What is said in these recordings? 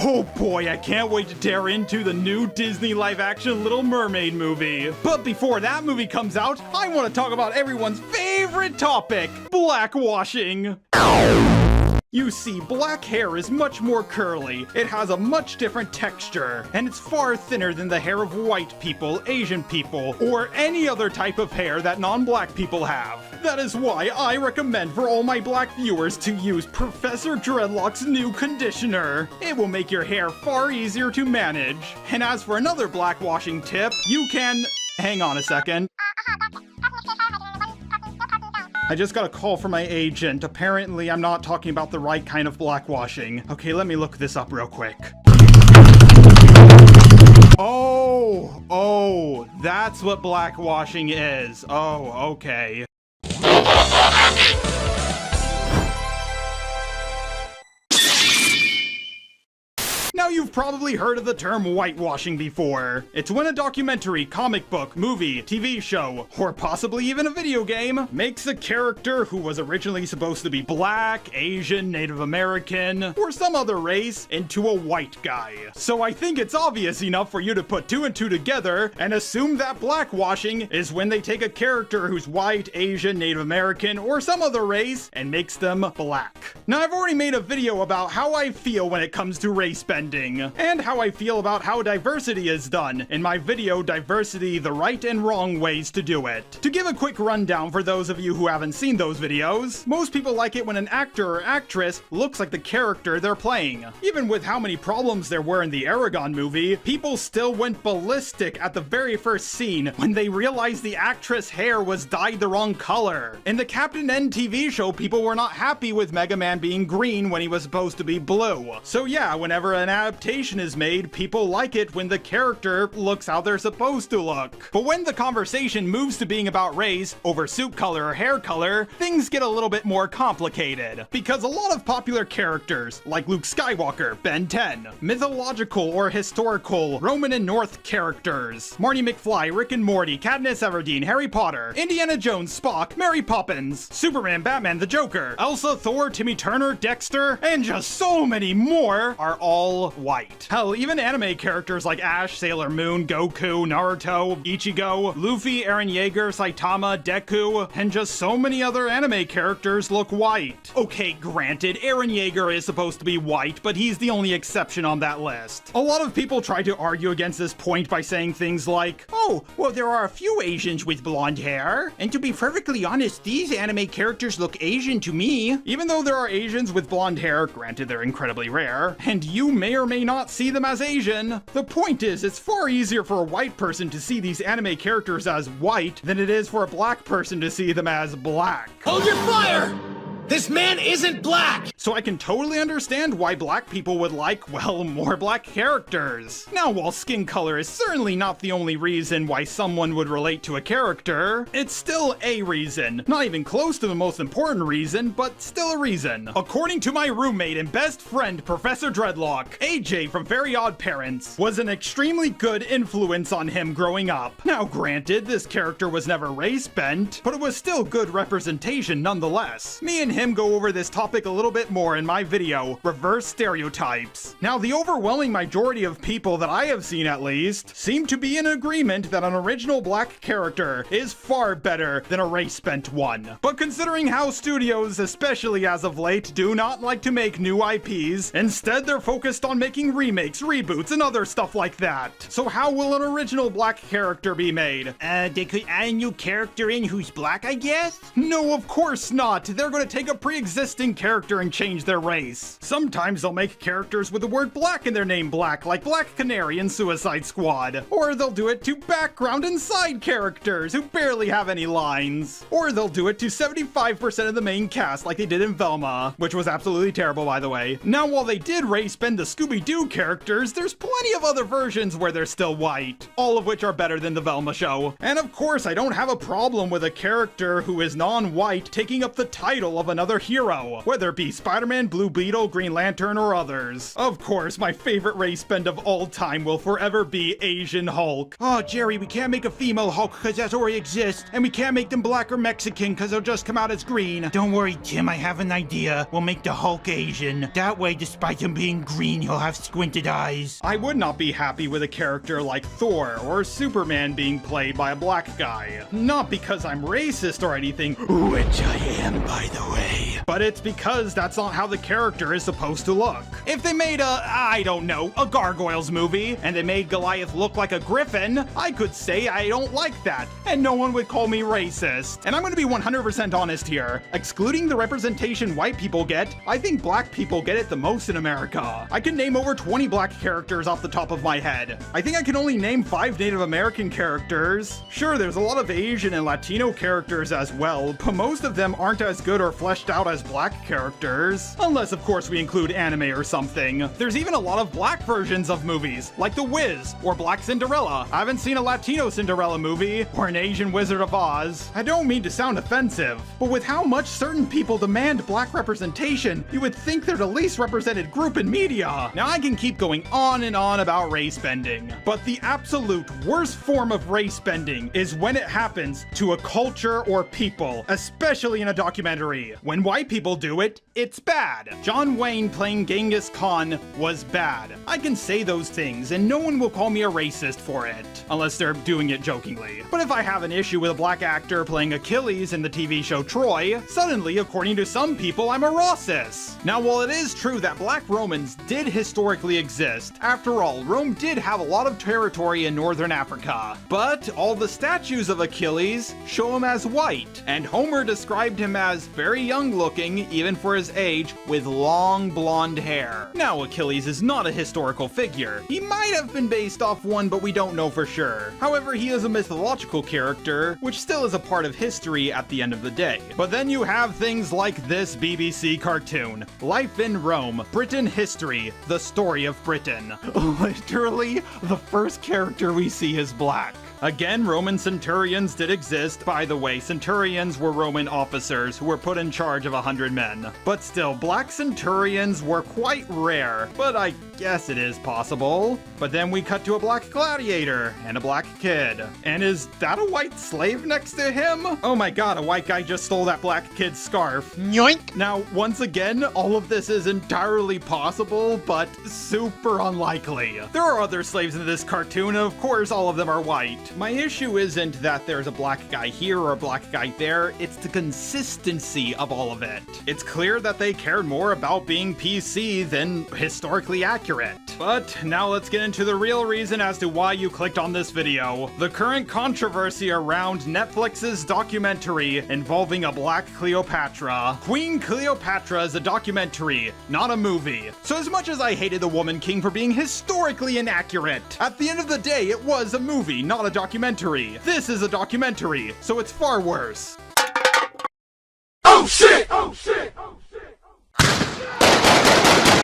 Oh boy, I can't wait to tear into the new Disney live-action Little Mermaid movie. But before that movie comes out, I want to talk about everyone's favorite topic, blackwashing. You see, black hair is much more curly, it has a much different texture, and it's far thinner than the hair of white people, Asian people, or any other type of hair that non-black people have. That is why I recommend for all my black viewers to use Professor Dreadlock's new conditioner. It will make your hair far easier to manage. And as for another blackwashing tip, you can... Hang on a second. I just got a call from my agent. Apparently, I'm not talking about the right kind of blackwashing. Okay, let me look this up real quick. Oh, that's what blackwashing is. Oh, okay. Now you've probably heard of the term whitewashing before. It's when a documentary, comic book, movie, TV show, or possibly even a video game makes a character who was originally supposed to be black, Asian, Native American, or some other race into a white guy. So I think it's obvious enough for you to put two and two together and assume that blackwashing is when they take a character who's white, Asian, Native American, or some other race and makes them black. Now I've already made a video about how I feel when it comes to race bending, and how I feel about how diversity is done in my video Diversity, the Right and Wrong Ways to Do It. To give a quick rundown for those of you who haven't seen those videos, most people like it when an actor or actress looks like the character they're playing. Even with how many problems there were in the Aragon movie, people still went ballistic at the very first scene when they realized the actress' hair was dyed the wrong color. In the Captain N TV show, people were not happy with Mega Man being green when he was supposed to be blue. So yeah, whenever an adaptation is made, people like it when the character looks how they're supposed to look. But when the conversation moves to being about race over suit color or hair color, things get a little bit more complicated. Because a lot of popular characters, like Luke Skywalker, Ben 10, mythological or historical Roman and North characters, Marty McFly, Rick and Morty, Katniss Everdeen, Harry Potter, Indiana Jones, Spock, Mary Poppins, Superman, Batman, the Joker, Elsa, Thor, Timmy Turner, Dexter, and just so many more are all white. Hell, even anime characters like Ash, Sailor Moon, Goku, Naruto, Ichigo, Luffy, Eren Yeager, Saitama, Deku, and just so many other anime characters look white. Okay, granted, Eren Yeager is supposed to be white, but he's the only exception on that list. A lot of people try to argue against this point by saying things like, oh, well, there are a few Asians with blonde hair, and to be perfectly honest, these anime characters look Asian to me. Even though there are Asians with blonde hair, granted they're incredibly rare, and you may or may not see them as Asian, the point is it's far easier for a white person to see these anime characters as white than it is for a black person to see them as black. Hold your fire! This man isn't black! So I can totally understand why black people would like, well, more black characters. Now, while skin color is certainly not the only reason why someone would relate to a character, it's still a reason. Not even close to the most important reason, but still a reason. According to my roommate and best friend, Professor Dreadlock, AJ from Very Odd Parents was an extremely good influence on him growing up. Now, granted, this character was never race bent, but it was still good representation nonetheless. Me and him go over this topic a little bit more in my video, Reverse Stereotypes. Now, the overwhelming majority of people that I have seen at least seem to be in agreement that an original black character is far better than a race-bent one. But considering how studios, especially as of late, do not like to make new IPs, instead they're focused on making remakes, reboots, and other stuff like that. So how will an original black character be made? They could add a new character in who's black, I guess? No, of course not. They're gonna take a pre-existing character and change their race. Sometimes they'll make characters with the word black in their name black, like Black Canary in Suicide Squad. Or they'll do it to background and side characters who barely have any lines. Or they'll do it to 75% of the main cast like they did in Velma, which was absolutely terrible, by the way. Now, while they did race bend the Scooby-Doo characters, there's plenty of other versions where they're still white, all of which are better than the Velma show. And of course, I don't have a problem with a character who is non-white taking up the title of a another hero, whether it be Spider-Man, Blue Beetle, Green Lantern, or others. Of course, my favorite race bend of all time will forever be Asian Hulk. Oh, Jerry, we can't make a female Hulk because that already exists, and we can't make them black or Mexican because they'll just come out as green. Don't worry, Tim, I have an idea. We'll make the Hulk Asian. That way, despite him being green, he'll have squinted eyes. I would not be happy with a character like Thor or Superman being played by a black guy. Not because I'm racist or anything, Which I am, by the way. but it's because that's not how the character is supposed to look. If they made I don't know, a Gargoyles movie, and they made Goliath look like a griffin, I could say I don't like that, and no one would call me racist. And I'm gonna be 100% honest here. Excluding the representation white people get, I think black people get it the most in America. I can name over 20 black characters off the top of my head. I think I can only name 5 Native American characters. Sure, there's a lot of Asian and Latino characters as well, but most of them aren't as good or fleshed out as black characters. Unless, of course, we include anime or something. There's even a lot of black versions of movies, like The Wiz, or Black Cinderella. I haven't seen a Latino Cinderella movie, or an Asian Wizard of Oz. I don't mean to sound offensive, but with how much certain people demand black representation, you would think they're the least represented group in media. Now I can keep going on and on about race bending, but the absolute worst form of race bending is when it happens to a culture or people, especially in a documentary. When white people do it, it's bad. John Wayne playing Genghis Khan was bad. I can say those things and no one will call me a racist for it, unless they're doing it jokingly. But if I have an issue with a black actor playing Achilles in the TV show Troy, suddenly, according to some people, I'm a racist. Now, while it is true that black Romans did historically exist, after all, Rome did have a lot of territory in northern Africa, but all the statues of Achilles show him as white, and Homer described him as very young looking, even for his age, with long blonde hair. Now, Achilles is not a historical figure. He might have been based off one, but we don't know for sure. However, he is a mythological character, which still is a part of history at the end of the day. But then you have things like this BBC cartoon, Life in Rome, Britain History, the story of Britain. Literally, the first character we see is black. Again, Roman centurions did exist. By the way, centurions were Roman officers who were put in charge of 100 men. But still, black centurions were quite rare, but I guess it is possible. But then we cut to a black gladiator and a black kid. And is that a white slave next to him? Oh my god, a white guy just stole that black kid's scarf. Yoink! Now, once again, all of this is entirely possible, but super unlikely. There are other slaves in this cartoon, and of course all of them are white. My issue isn't that there's a black guy here or a black guy there, it's the consistency of all of it. It's clear that they cared more about being PC than historically accurate. But now let's get into the real reason as to why you clicked on this video. The current controversy around Netflix's documentary involving a black Cleopatra. Queen Cleopatra is a documentary, not a movie. So as much as I hated the Woman King for being historically inaccurate, at the end of the day it was a movie, not a documentary. This is a documentary, so it's far worse. Oh shit! Oh shit!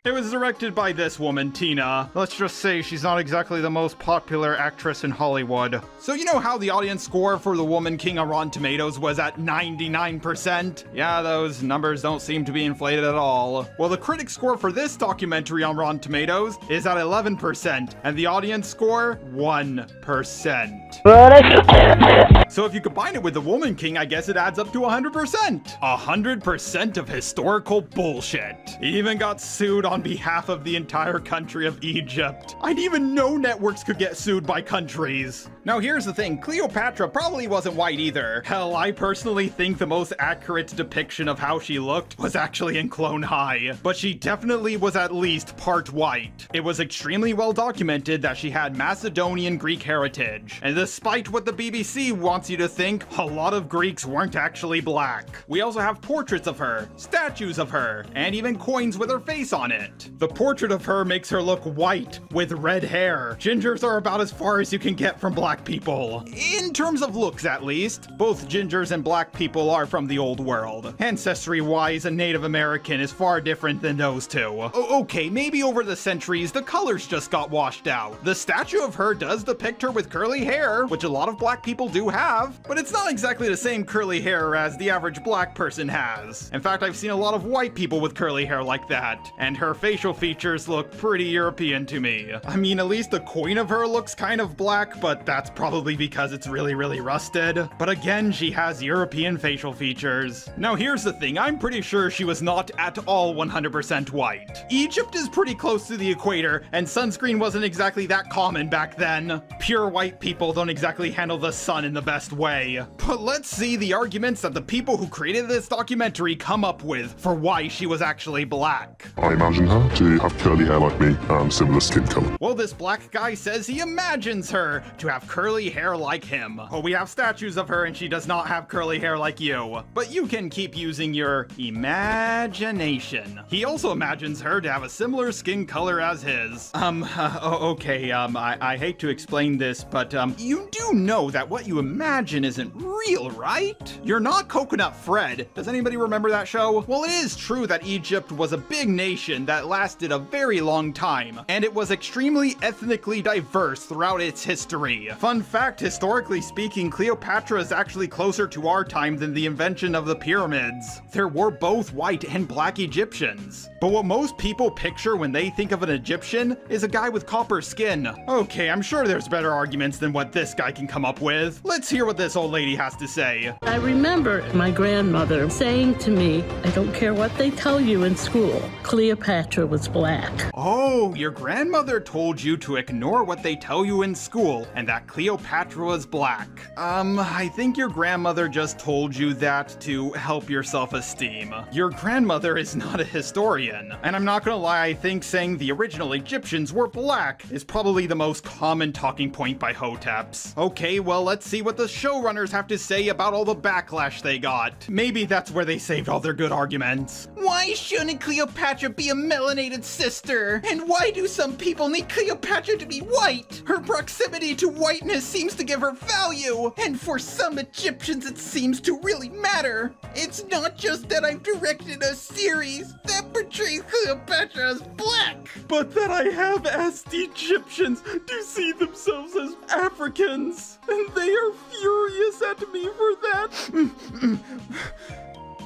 It was directed by this woman, Tina. Let's just say she's not exactly the most popular actress in Hollywood. So you know how the audience score for The Woman King on Rotten Tomatoes was at 99%? Yeah, those numbers don't seem to be inflated at all. Well, the critic score for this documentary on Rotten Tomatoes is at 11%, and the audience score, 1%. So if you combine it with The Woman King, I guess it adds up to 100%. 100% of historical bullshit. He even got sued on behalf of the entire country of Egypt. I didn't even know networks could get sued by countries. Now here's the thing, Cleopatra probably wasn't white either. Hell, I personally think the most accurate depiction of how she looked was actually in Clone High. But she definitely was at least part white. It was extremely well documented that she had Macedonian Greek heritage. And despite what the BBC wants you to think, a lot of Greeks weren't actually black. We also have portraits of her, statues of her, and even coins with her face on it. The portrait of her makes her look white with red hair. Gingers are about as far as you can get from black black people. In terms of looks, at least. Both gingers and black people are from the old world. Ancestry-wise, a Native American is far different than those two. Okay, maybe over the centuries, the colors just got washed out. The statue of her does depict her with curly hair, which a lot of black people do have, but it's not exactly the same curly hair as the average black person has. In fact, I've seen a lot of white people with curly hair like that, and her facial features look pretty European to me. I mean, at least the coin of her looks kind of black, but that's probably because it's really rusted. But again, she has European facial features. Now here's the thing, I'm pretty sure she was not at all 100% white. Egypt is pretty close to the equator, and sunscreen wasn't exactly that common back then. Pure white people don't exactly handle the sun in the best way. But let's see the arguments that the people who created this documentary come up with for why she was actually black. I imagine her to have curly hair like me and similar skin color. Well, this black guy says he imagines her to have curly hair like him. Well, we have statues of her and she does not have curly hair like you. But you can keep using your imagination. He also imagines her to have a similar skin color as his. I hate to explain this, but you do know that what you imagine isn't real, right? You're not Coconut Fred. Does anybody remember that show? Well, it is true that Egypt was a big nation that lasted a very long time, and it was extremely ethnically diverse throughout its history. Fun fact, historically speaking, Cleopatra is actually closer to our time than the invention of the pyramids. There were both white and black Egyptians. But what most people picture when they think of an Egyptian is a guy with copper skin. Okay, I'm sure there's better arguments than what this guy can come up with. Let's hear what this old lady has to say. I remember my grandmother saying to me, I don't care what they tell you in school, Cleopatra was black. Oh, your grandmother told you to ignore what they tell you in school and that Cleopatra was black. I think your grandmother just told you that to help your self-esteem. Your grandmother is not a historian. And I'm not gonna lie, I think saying the original Egyptians were black is probably the most common talking point by hoteps. Okay, well, let's see what the showrunners have to say about all the backlash they got. Maybe that's where they saved all their good arguments. Why shouldn't Cleopatra be a melanated sister? And why do some people need Cleopatra to be white? Her proximity to whiteness seems to give her value, and for some Egyptians it seems to really matter. It's not just that I've directed a series that portrays Cleopatra as black, but that I have asked Egyptians to see themselves as Africans, and they are furious at me for that.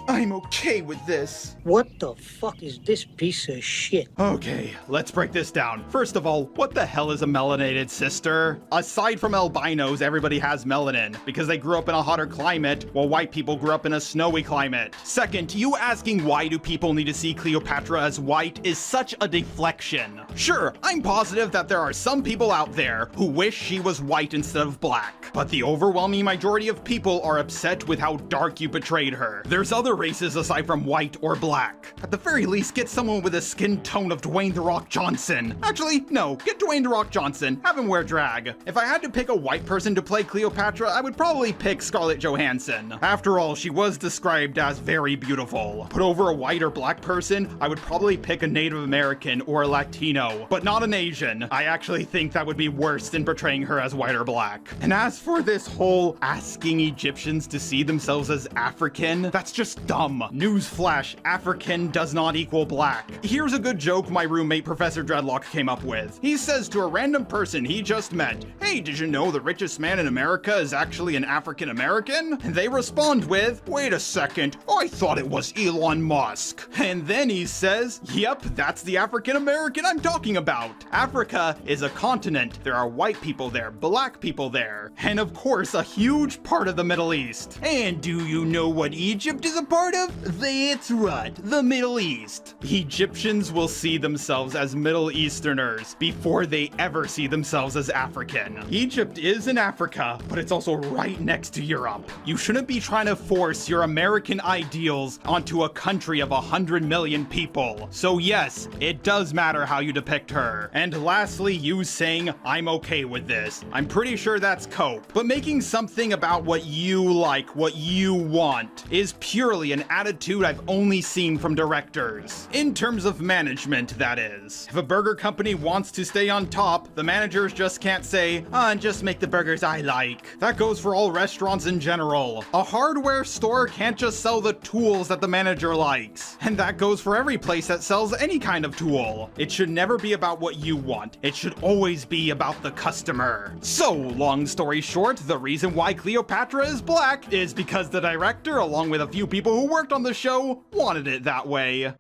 I'm okay with this. What the fuck is this piece of shit? Okay, let's break this down. First of all, what the hell is a melanated sister? Aside from albinos, everybody has melanin because they grew up in a hotter climate while white people grew up in a snowy climate. Second, you asking why do people need to see Cleopatra as white is such a deflection. Sure, I'm positive that there are some people out there who wish she was white instead of black, but the overwhelming majority of people are upset with how dark you portrayed her. There's other races aside from white or black. At the very least, get someone with a skin tone of Dwayne "The Rock" Johnson. Actually, no, get Dwayne "The Rock" Johnson. Have him wear drag. If I had to pick a white person to play Cleopatra, I would probably pick Scarlett Johansson. After all, she was described as very beautiful. But over a white or black person, I would probably pick a Native American or a Latino, but not an Asian. I actually think that would be worse than portraying her as white or black. And as for this whole asking Egyptians to see themselves as African, that's just dumb. Newsflash, African does not equal black. Here's a good joke my roommate Professor Dreadlock came up with. He says to a random person he just met, "Hey, did you know the richest man in America is actually an African American?" And they respond with, "Wait a second, I thought it was Elon Musk." And then he says, "Yep, that's the African American I'm talking about. Africa is a continent. There are white people there, black people there, and of course a huge part of the Middle East. And do you know what Egypt is a part of? That's right, the Middle East." Egyptians will see themselves as Middle Easterners before they ever see themselves as African. Egypt is in Africa, but it's also right next to Europe. You shouldn't be trying to force your American ideals onto a country of 100 million people. So yes, it does matter how you depict her. And lastly, you saying, "I'm okay with this." I'm pretty sure that's cope. But making something about what you like, what you want, is purely clearly an attitude I've only seen from directors. In terms of management, that is. If a burger company wants to stay on top, the managers just can't say, and just make the burgers I like. That goes for all restaurants in general. A hardware store can't just sell the tools that the manager likes. And that goes for every place that sells any kind of tool. It should never be about what you want. It should always be about the customer. So, long story short, the reason why Cleopatra is black is because the director, along with a few people who worked on the show, wanted it that way.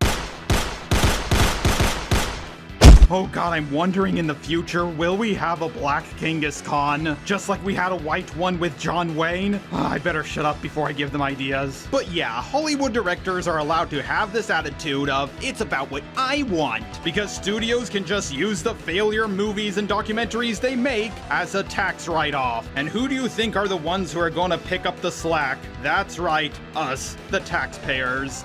Oh god, I'm wondering in the future, will we have a black Genghis Khan? Just like we had a white one with John Wayne? I better shut up before I give them ideas. But yeah, Hollywood directors are allowed to have this attitude of, it's about what I want, because studios can just use the failure movies and documentaries they make as a tax write-off. And who do you think are the ones who are gonna pick up the slack? That's right, us, the taxpayers.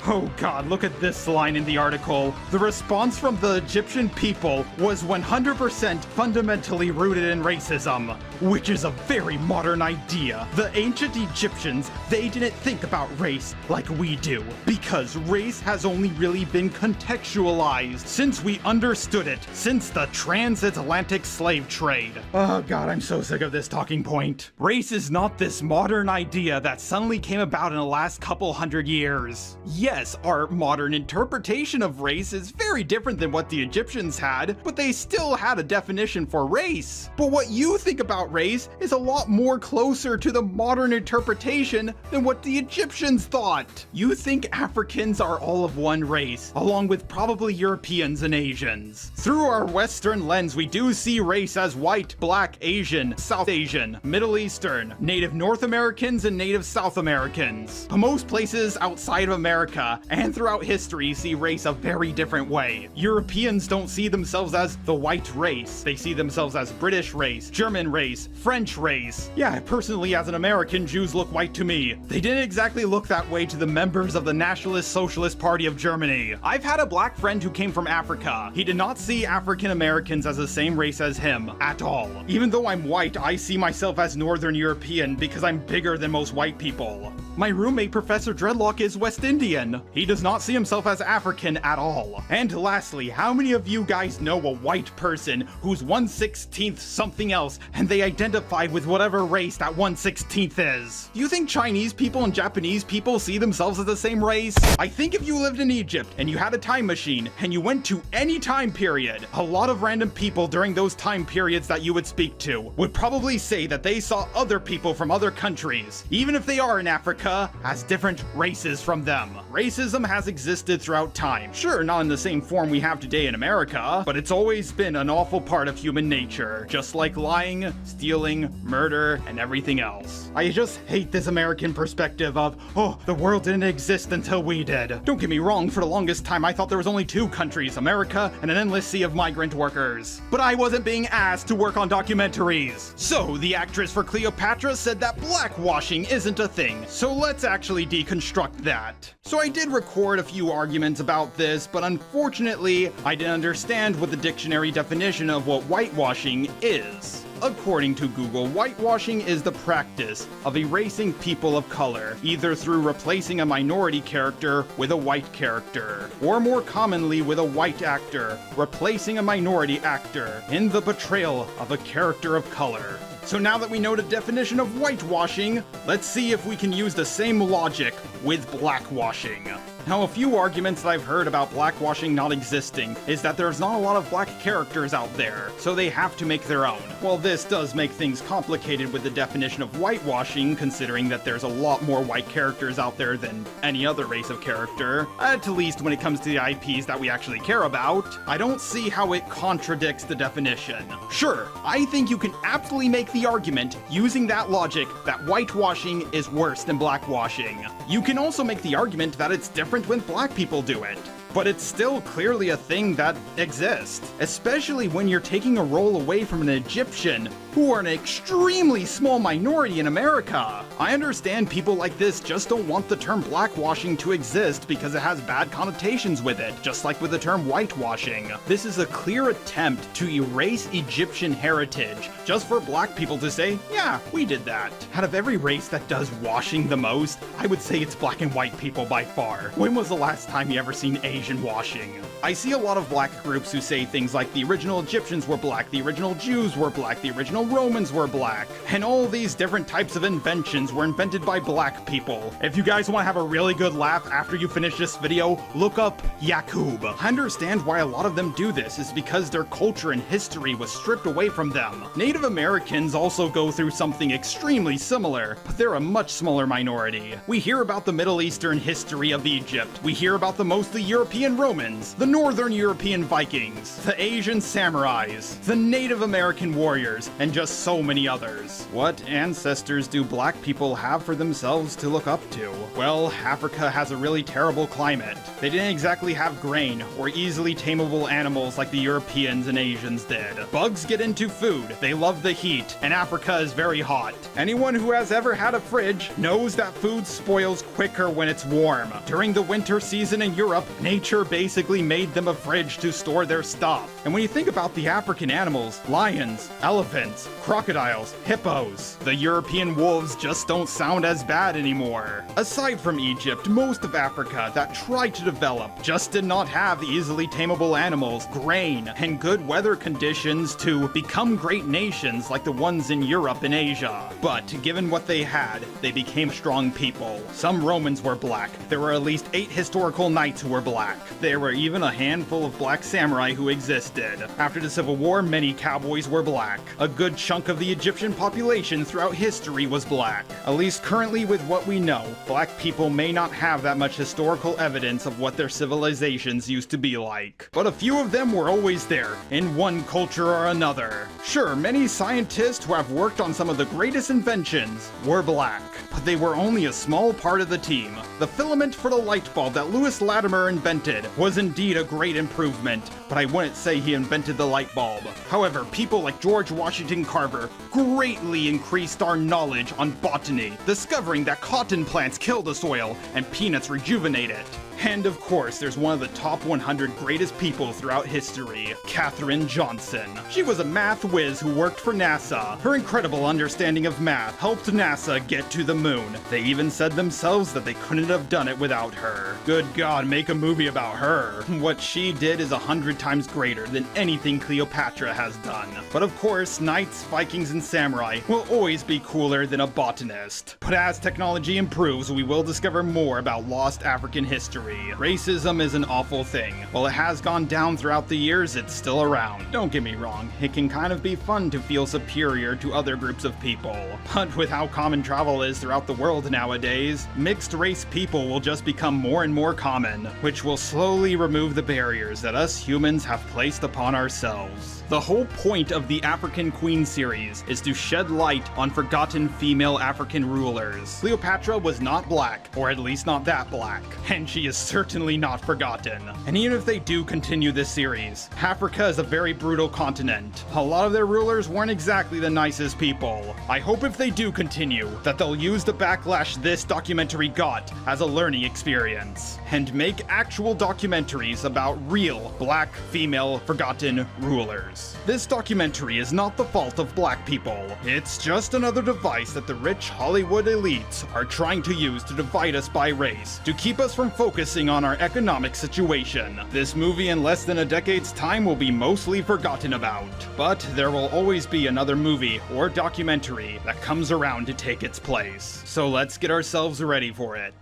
Oh god, look at this line in the article. The response from the Egyptian people was 100% fundamentally rooted in racism, which is a very modern idea. The ancient Egyptians, they didn't think about race like we do, because race has only really been contextualized since we understood it, since the transatlantic slave trade. Oh god, I'm so sick of this talking point. Race is not this modern idea that suddenly came about in the last couple hundred years. Yes, our modern interpretation of race is very different than what the Egyptians had, but they still had a definition for race. But what you think about race is a lot more closer to the modern interpretation than what the Egyptians thought. You think Africans are all of one race, along with probably Europeans and Asians. Through our Western lens, we do see race as white, black, Asian, South Asian, Middle Eastern, Native North Americans, and Native South Americans. But most places outside of America and throughout history see race a very different way. Europeans don't see themselves as the white race. They see themselves as British race, German race, French race. Yeah, personally as an American, Jews look white to me. They didn't exactly look that way to the members of the Nationalist Socialist Party of Germany. I've had a black friend who came from Africa. He did not see African Americans as the same race as him at all. Even though I'm white, I see myself as Northern European because I'm bigger than most white people. My roommate, Professor Dreadlock, is West Indian. He does not see himself as African at all. And lastly, how many of you guys know a white person who's 1/16th something else and they identify with whatever race that 1/16th is? Do you think Chinese people and Japanese people see themselves as the same race? I think if you lived in Egypt and you had a time machine and you went to any time period, a lot of random people during those time periods that you would speak to would probably say that they saw other people from other countries, even if they are in Africa, as different races from them. Racism has existed throughout time. Sure, not in the same form we have today in America, but it's always been an awful part of human nature, just like lying, stealing, murder, and everything else. I just hate this American perspective of, oh, the world didn't exist until we did. Don't get me wrong, for the longest time I thought there was only two countries, America and an endless sea of migrant workers. But I wasn't being asked to work on documentaries. So, the actress for Cleopatra said that blackwashing isn't a thing, so let's actually deconstruct that. So I did record a few arguments about this, but unfortunately, I didn't understand what the dictionary definition of what whitewashing is. According to Google, whitewashing is the practice of erasing people of color, either through replacing a minority character with a white character, or more commonly with a white actor, replacing a minority actor in the portrayal of a character of color. So now that we know the definition of whitewashing, let's see if we can use the same logic with blackwashing. Now, a few arguments that I've heard about blackwashing not existing is that there's not a lot of black characters out there, so they have to make their own. Well, this does make things complicated with the definition of whitewashing, considering that there's a lot more white characters out there than any other race of character, at least when it comes to the IPs that we actually care about. I don't see how it contradicts the definition. Sure, I think you can aptly make the argument, using that logic, that whitewashing is worse than blackwashing. You can also make the argument that it's different when black people do it. but it's still clearly a thing that exists, especially when you're taking a role away from an Egyptian who are an extremely small minority in America. I understand people like this just don't want the term blackwashing to exist because it has bad connotations with it, just like with the term whitewashing. This is a clear attempt to erase Egyptian heritage, just for black people to say, yeah, we did that. Out of every race that does washing the most, I would say it's black and white people by far. When was the last time you ever seen Asian washing? I see a lot of black groups who say things like the original Egyptians were black, the original Jews were black, the original Romans were black, and all these different types of inventions were invented by black people. If you guys want to have a really good laugh after you finish this video, look up Yaqub. I understand why a lot of them do this is because their culture and history was stripped away from them. Native Americans also go through something extremely similar, but they're a much smaller minority. We hear about the Middle Eastern history of Egypt. We hear about the mostly European Romans, the Northern European Vikings, the Asian samurais, the Native American warriors, and just so many others. What ancestors do black people have for themselves to look up to? Well, Africa has a really terrible climate. They didn't exactly have grain or easily tameable animals like the Europeans and Asians did. Bugs get into food, they love the heat, and Africa is very hot. Anyone who has ever had a fridge knows that food spoils quicker when it's warm. During the winter season in Europe, nature basically made them a fridge to store their stuff. And when you think about the African animals, lions, elephants, crocodiles, hippos, the European wolves just don't sound as bad anymore. Aside from Egypt, most of Africa that tried to develop just did not have easily tameable animals, grain, and good weather conditions to become great nations like the ones in Europe and Asia. But given what they had, they became strong people. Some Romans were black. There were at least 8 historical knights who were black. There were even a handful of black samurai who existed. After the Civil War, many cowboys were black. A good chunk of the Egyptian population throughout history was black. At least currently with what we know, black people may not have that much historical evidence of what their civilizations used to be like. But a few of them were always there, in one culture or another. Sure, many scientists who have worked on some of the greatest inventions were black, but they were only a small part of the team. The filament for the light bulb that Lewis Latimer invented was indeed a great improvement, but I wouldn't say he invented the light bulb. However, people like George Washington Carver greatly increased our knowledge on botany, discovering that cotton plants kill the soil and peanuts rejuvenate it. And of course, there's one of the top 100 greatest people throughout history, Katherine Johnson. She was a math whiz who worked for NASA. Her incredible understanding of math helped NASA get to the moon. They even said themselves that they couldn't have done it without her. Good God, make a movie about her. What she did is 100 times greater than anything Cleopatra has done. But of course, knights, Vikings, and samurai will always be cooler than a botanist. But as technology improves, we will discover more about lost African history. Racism is an awful thing. While it has gone down throughout the years, it's still around. Don't get me wrong, it can kind of be fun to feel superior to other groups of people. But with how common travel is throughout the world nowadays, mixed race people will just become more and more common, which will slowly remove the barriers that us humans have placed upon ourselves. The whole point of the African Queen series is to shed light on forgotten female African rulers. Cleopatra was not black, or at least not that black, and she is certainly not forgotten. And even if they do continue this series, Africa is a very brutal continent. A lot of their rulers weren't exactly the nicest people. I hope if they do continue, that they'll use the backlash this documentary got as a learning experience, and make actual documentaries about real black female forgotten rulers. This documentary is not the fault of black people. It's just another device that the rich Hollywood elites are trying to use to divide us by race, to keep us from focusing on our economic situation. This movie in less than a decade's time will be mostly forgotten about, but there will always be another movie or documentary that comes around to take its place. So let's get ourselves ready for it.